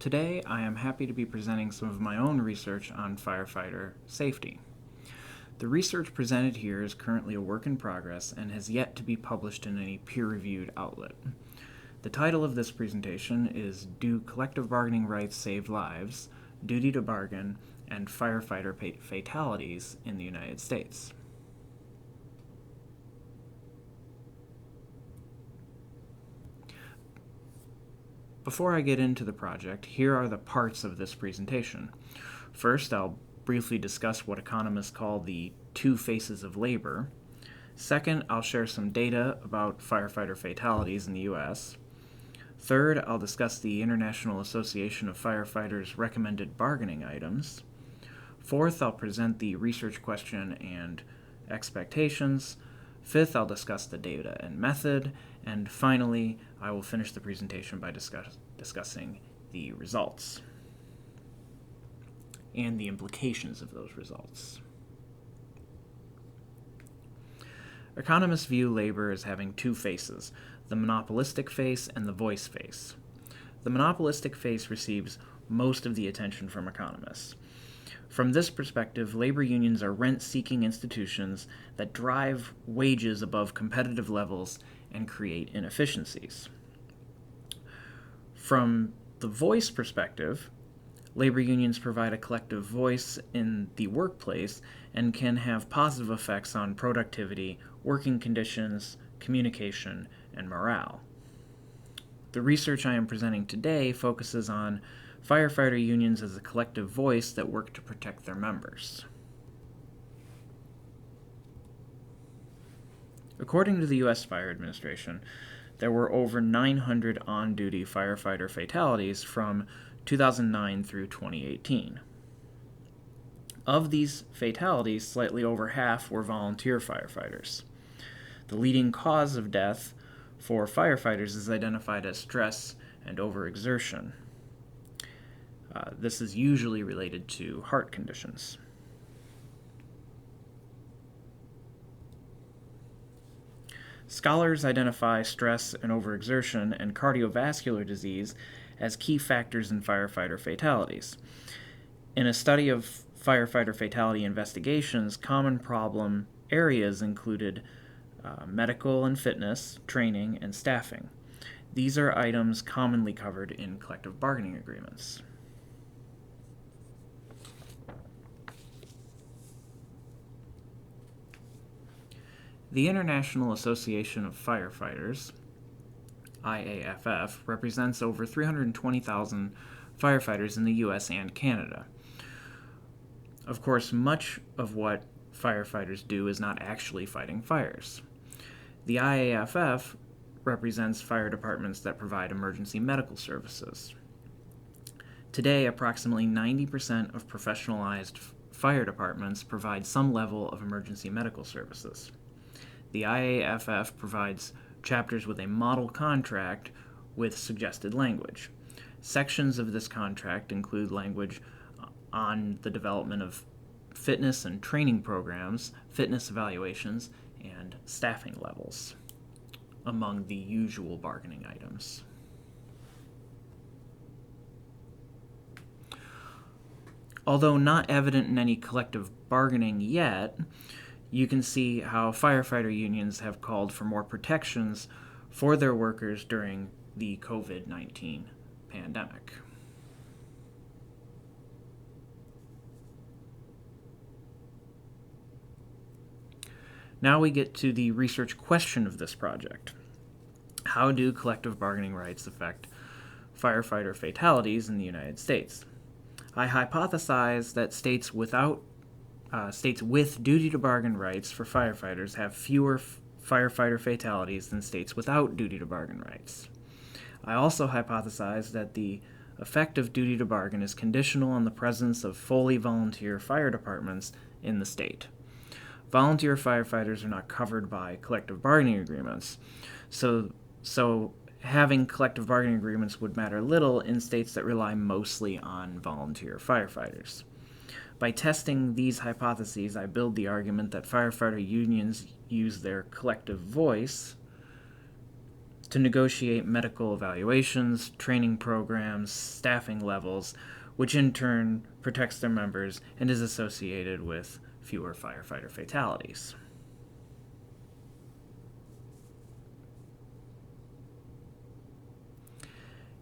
Today, I am happy to be presenting some of my own research on firefighter safety. The research presented here is currently a work in progress and has yet to be published in any peer-reviewed outlet. The title of this presentation is Do Collective Bargaining Rights Save Lives? Duty to Bargain and Firefighter Fatalities in the United States. Before I get into the project, here are the parts of this presentation. First, I'll briefly discuss what economists call the two faces of labor. Second, I'll share some data about firefighter fatalities in the U.S. Third, I'll discuss the International Association of Firefighters' recommended bargaining items. Fourth, I'll present the research question and expectations. Fifth, I'll discuss the data and method. And finally, I will finish the presentation by discussing the results and the implications of those results. Economists view labor as having two faces, the monopolistic face and the voice face. The monopolistic face receives most of the attention from economists. From this perspective, labor unions are rent-seeking institutions that drive wages above competitive levels and create inefficiencies. From the voice perspective, labor unions provide a collective voice in the workplace and can have positive effects on productivity, working conditions, communication, and morale. The research I am presenting today focuses on firefighter unions as a collective voice that work to protect their members. According to the U.S. Fire Administration, there were over 900 on-duty firefighter fatalities from 2009 through 2018. Of these fatalities, slightly over half were volunteer firefighters. The leading cause of death for firefighters is identified as stress and overexertion. This is usually related to heart conditions. Scholars identify stress and overexertion and cardiovascular disease as key factors in firefighter fatalities. In a study of firefighter fatality investigations, common problem areas included medical and fitness, training, and staffing. These are items commonly covered in collective bargaining agreements. The International Association of Firefighters, IAFF, represents over 320,000 firefighters in the U.S. and Canada. Of course, much of what firefighters do is not actually fighting fires. The IAFF represents fire departments that provide emergency medical services. Today, approximately 90% of professionalized fire departments provide some level of emergency medical services. The IAFF provides chapters with a model contract with suggested language. Sections of this contract include language on the development of fitness and training programs, fitness evaluations, and staffing levels, among the usual bargaining items. Although not evident in any collective bargaining yet, you can see how firefighter unions have called for more protections for their workers during the COVID-19 pandemic. Now we get to the research question of this project. How do collective bargaining rights affect firefighter fatalities in the United States? I hypothesize that states with duty to bargain rights for firefighters have fewer firefighter fatalities than states without duty to bargain rights. I also hypothesize that the effect of duty to bargain is conditional on the presence of fully volunteer fire departments in the state. Volunteer firefighters are not covered by collective bargaining agreements, so having collective bargaining agreements would matter little in states that rely mostly on volunteer firefighters. By testing these hypotheses, I build the argument that firefighter unions use their collective voice to negotiate medical evaluations, training programs, staffing levels, which in turn protects their members and is associated with fewer firefighter fatalities.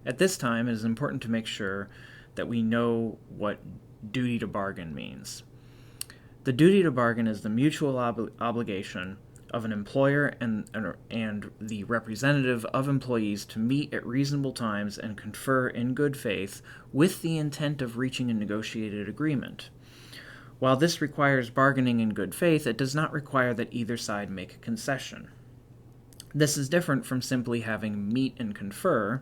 At this time, it is important to make sure that we know what duty to bargain means. The duty to bargain is the mutual obligation of an employer and the representative of employees to meet at reasonable times and confer in good faith with the intent of reaching a negotiated agreement. While this requires bargaining in good faith, it does not require that either side make a concession. This is different from simply having meet and confer,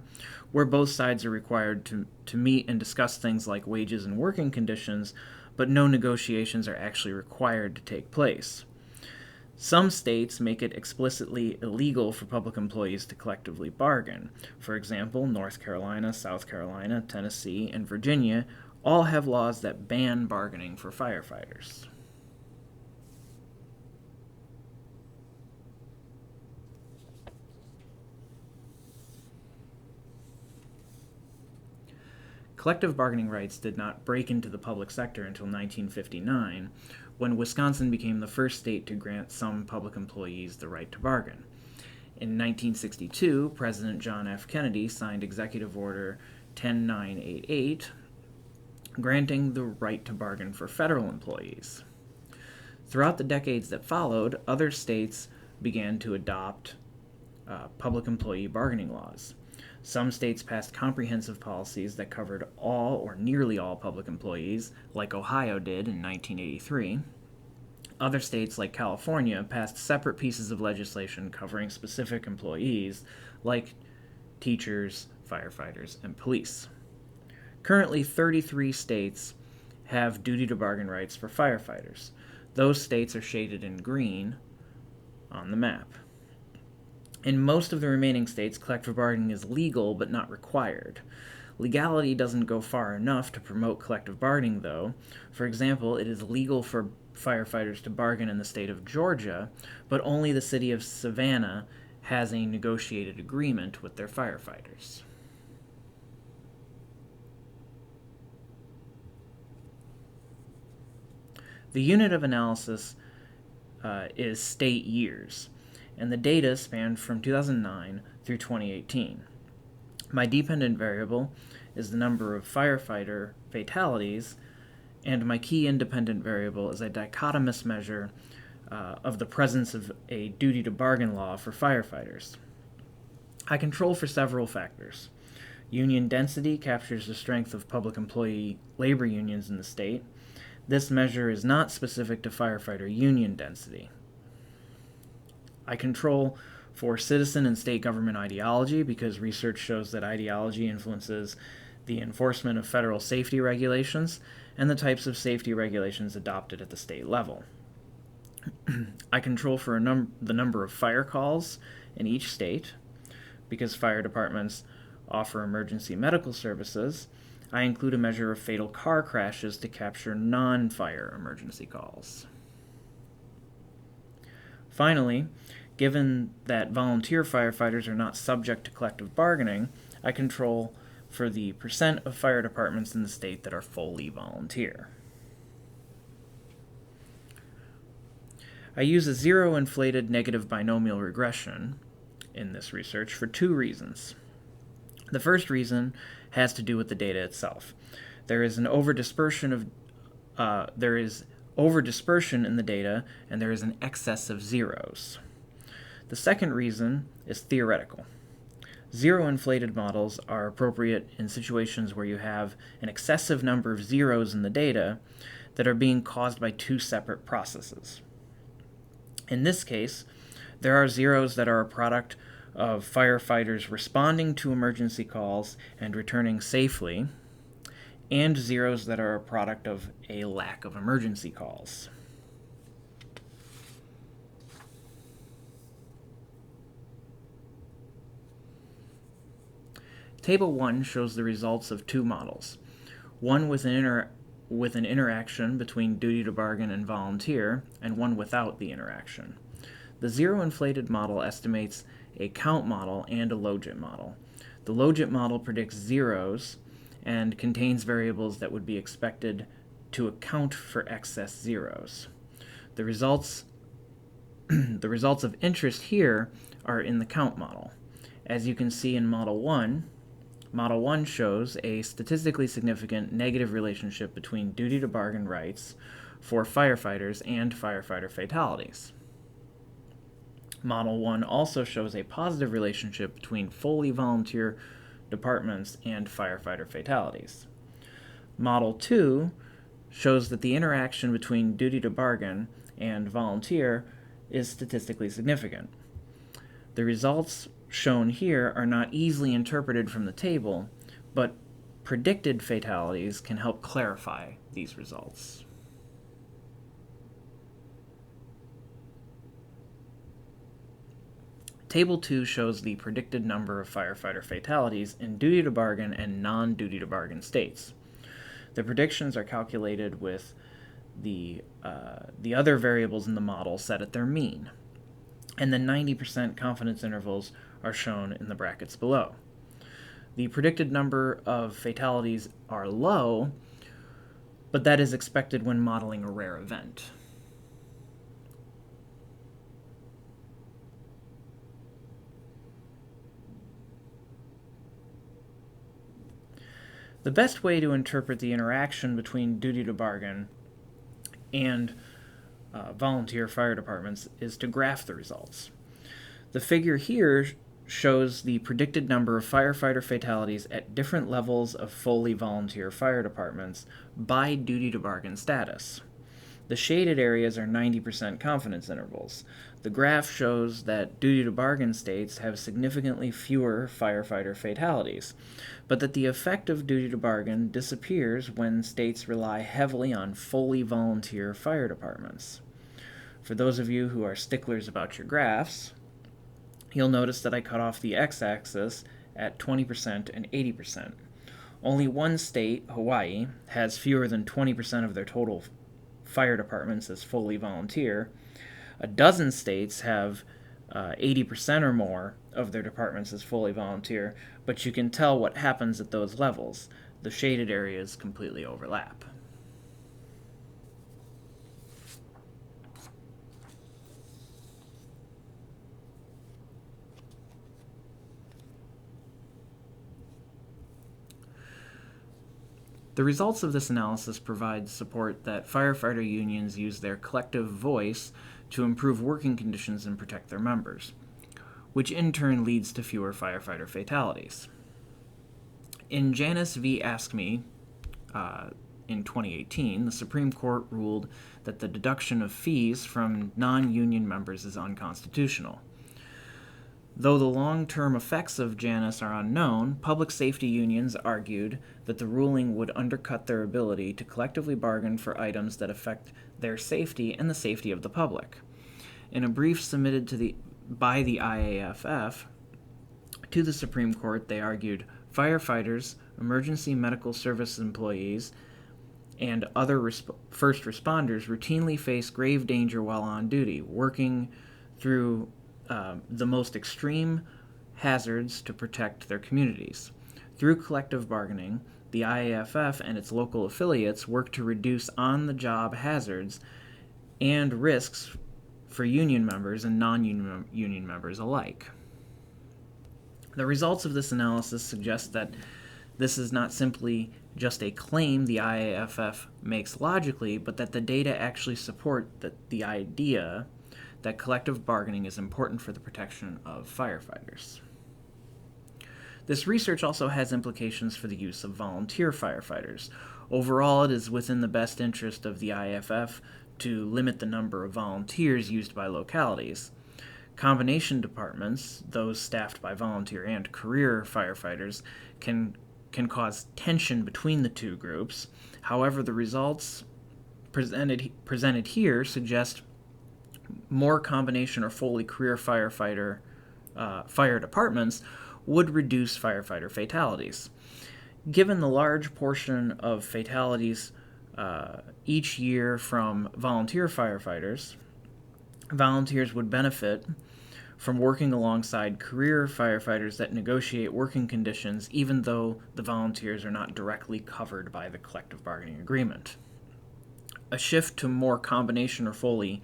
where both sides are required to meet and discuss things like wages and working conditions, but no negotiations are actually required to take place. Some states make it explicitly illegal for public employees to collectively bargain. For example, North Carolina, South Carolina, Tennessee, and Virginia all have laws that ban bargaining for firefighters. Collective bargaining rights did not break into the public sector until 1959, when Wisconsin became the first state to grant some public employees the right to bargain. In 1962, President John F. Kennedy signed Executive Order 10988, granting the right to bargain for federal employees. Throughout the decades that followed, other states began to adopt public employee bargaining laws. Some states passed comprehensive policies that covered all or nearly all public employees, like Ohio did in 1983. Other states, like California, passed separate pieces of legislation covering specific employees, like teachers, firefighters, and police. Currently, 33 states have duty to bargain rights for firefighters. Those states are shaded in green on the map. In most of the remaining states, collective bargaining is legal but not required. Legality doesn't go far enough to promote collective bargaining, though. For example, it is legal for firefighters to bargain in the state of Georgia, but only the city of Savannah has a negotiated agreement with their firefighters. The unit of analysis is state years, and the data spanned from 2009 through 2018. My dependent variable is the number of firefighter fatalities, and my key independent variable is a dichotomous measure of the presence of a duty to bargain law for firefighters. I control for several factors. Union density captures the strength of public employee labor unions in the state. This measure is not specific to firefighter union density. I control for citizen and state government ideology because research shows that ideology influences the enforcement of federal safety regulations and the types of safety regulations adopted at the state level. I control for the number of fire calls in each state. Because fire departments offer emergency medical services, I include a measure of fatal car crashes to capture non-fire emergency calls. Finally, given that volunteer firefighters are not subject to collective bargaining, I control for the percent of fire departments in the state that are fully volunteer. I use a zero-inflated negative binomial regression in this research for two reasons. The first reason has to do with the data itself. There is overdispersion in the data, and there is an excess of zeros. The second reason is theoretical. Zero-inflated models are appropriate in situations where you have an excessive number of zeros in the data that are being caused by two separate processes. In this case, there are zeros that are a product of firefighters responding to emergency calls and returning safely, and zeros that are a product of a lack of emergency calls. Table 1 shows the results of two models, one with an interaction between duty to bargain and volunteer, and one without the interaction. The zero-inflated model estimates a count model, and a logit model. The logit model predicts zeros and contains variables that would be expected to account for excess zeros. The results of interest here are in the count model. As you can see in Model 1 shows a statistically significant negative relationship between duty to bargain rights for firefighters and firefighter fatalities. Model 1 also shows a positive relationship between fully volunteer departments and firefighter fatalities. Model 2 shows that the interaction between duty to bargain and volunteer is statistically significant. The results shown here are not easily interpreted from the table, but predicted fatalities can help clarify these results. Table 2 shows the predicted number of firefighter fatalities in duty to bargain and non-duty to bargain states. The predictions are calculated with the other variables in the model set at their mean, and the 90% confidence intervals are shown in the brackets below. The predicted number of fatalities are low, but that is expected when modeling a rare event. The best way to interpret the interaction between duty to bargain and volunteer fire departments is to graph the results. The figure here shows the predicted number of firefighter fatalities at different levels of fully volunteer fire departments by duty to bargain status. The shaded areas are 90% confidence intervals. The graph shows that duty to bargain states have significantly fewer firefighter fatalities, but that the effect of duty to bargain disappears when states rely heavily on fully volunteer fire departments. For those of you who are sticklers about your graphs, you'll notice that I cut off the x-axis at 20% and 80%. Only one state, Hawaii, has fewer than 20% of their total fire departments as fully volunteer. A dozen states have 80% or more of their departments as fully volunteer, but you can tell what happens at those levels. The shaded areas completely overlap. The results of this analysis provide support that firefighter unions use their collective voice to improve working conditions and protect their members, which in turn leads to fewer firefighter fatalities. In Janus v. AFSCME in 2018, the Supreme Court ruled that the deduction of fees from non-union members is unconstitutional. Though the long-term effects of Janus are unknown, public safety unions argued that the ruling would undercut their ability to collectively bargain for items that affect their safety and the safety of the public. In a brief submitted by the IAFF to the Supreme Court, they argued firefighters, emergency medical service employees, and other first responders routinely face grave danger while on duty, working through the most extreme hazards to protect their communities. Through collective bargaining, the IAFF and its local affiliates work to reduce on-the-job hazards and risks for union members and non-union members alike. The results of this analysis suggest that this is not simply just a claim the IAFF makes logically, but that the data actually support the idea that collective bargaining is important for the protection of firefighters. This research also has implications for the use of volunteer firefighters. Overall, it is within the best interest of the IAFF to limit the number of volunteers used by localities. Combination departments, those staffed by volunteer and career firefighters, can cause tension between the two groups. However, the results presented here suggest more combination or fully career fire departments would reduce firefighter fatalities. Given the large portion of fatalities each year from volunteer firefighters, volunteers would benefit from working alongside career firefighters that negotiate working conditions even though the volunteers are not directly covered by the collective bargaining agreement. A shift to more combination or fully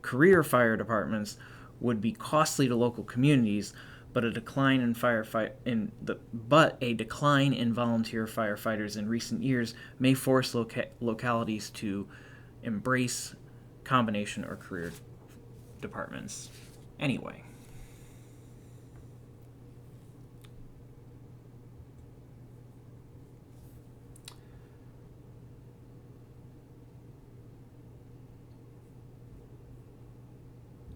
career fire departments would be costly to local communities, but a decline in volunteer firefighters in recent years may force localities to embrace combination or career departments anyway.